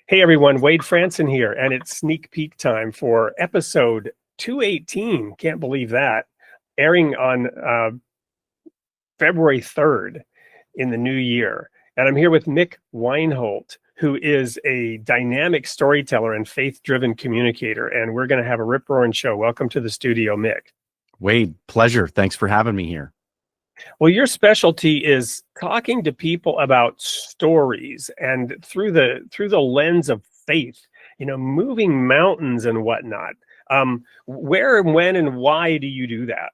Hey everyone, Wade Franson here, and it's sneak peek time for episode 218. Can't believe that. Airing on February 3rd in the new year. And I'm here with Mick Wienholt, who is a dynamic storyteller and faith-driven communicator. And we're going to have a rip-roaring show. Welcome to the studio, Mick. Wade, pleasure. Thanks for having me here. Well, your specialty is talking to people about stories and through the lens of faith, moving mountains and whatnot. Where and when and why do you do that?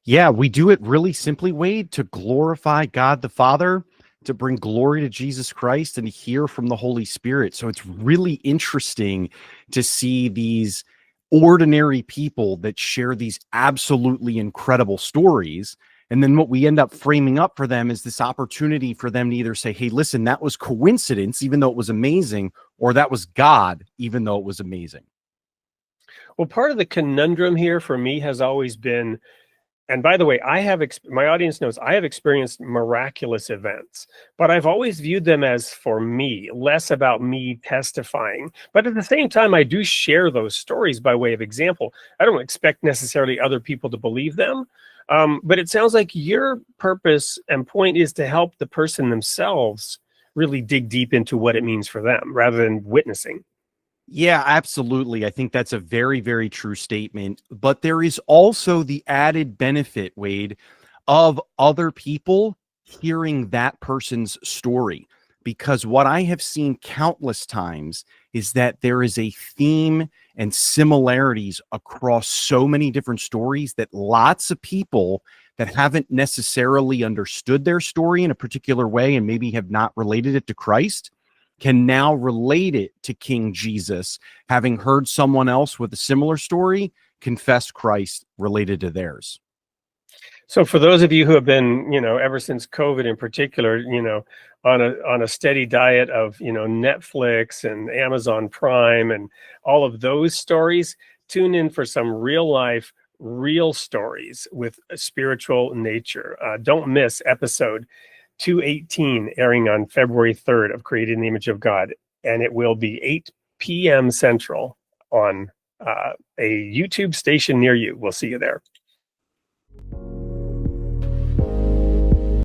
Yeah, we do it really simply, Wade, to glorify God the Father, to bring glory to Jesus Christ, and to hear from the Holy Spirit. So it's really interesting to see these ordinary people that share these absolutely incredible stories. And then what we end up framing up for them is this opportunity for them to either say, hey, listen, that was coincidence, even though it was amazing, or that was God, even though it was amazing. Well, part of the conundrum here for me has always been, and by the way, my audience knows I have experienced miraculous events, but I've always viewed them as for me, less about me testifying. But at the same time, I do share those stories by way of example. I don't expect necessarily other people to believe them. But it sounds like your purpose and point is to help the person themselves really dig deep into what it means for them rather than witnessing. Yeah, absolutely. I think that's a very, very true statement. But there is also the added benefit, Wade, of other people hearing that person's story. Because what I have seen countless times is that there is a theme and similarities across so many different stories that lots of people that haven't necessarily understood their story in a particular way and maybe have not related it to Christ can now relate it to King Jesus, having heard someone else with a similar story confess Christ related to theirs. So for those of you who have been, ever since COVID in particular, on a steady diet of, Netflix and Amazon Prime and all of those stories, tune in for some real life, real stories with a spiritual nature. Don't miss episode 218 airing on February 3rd of Created in the Image of God. And it will be 8 p.m. Central on a YouTube station near you. We'll see you there.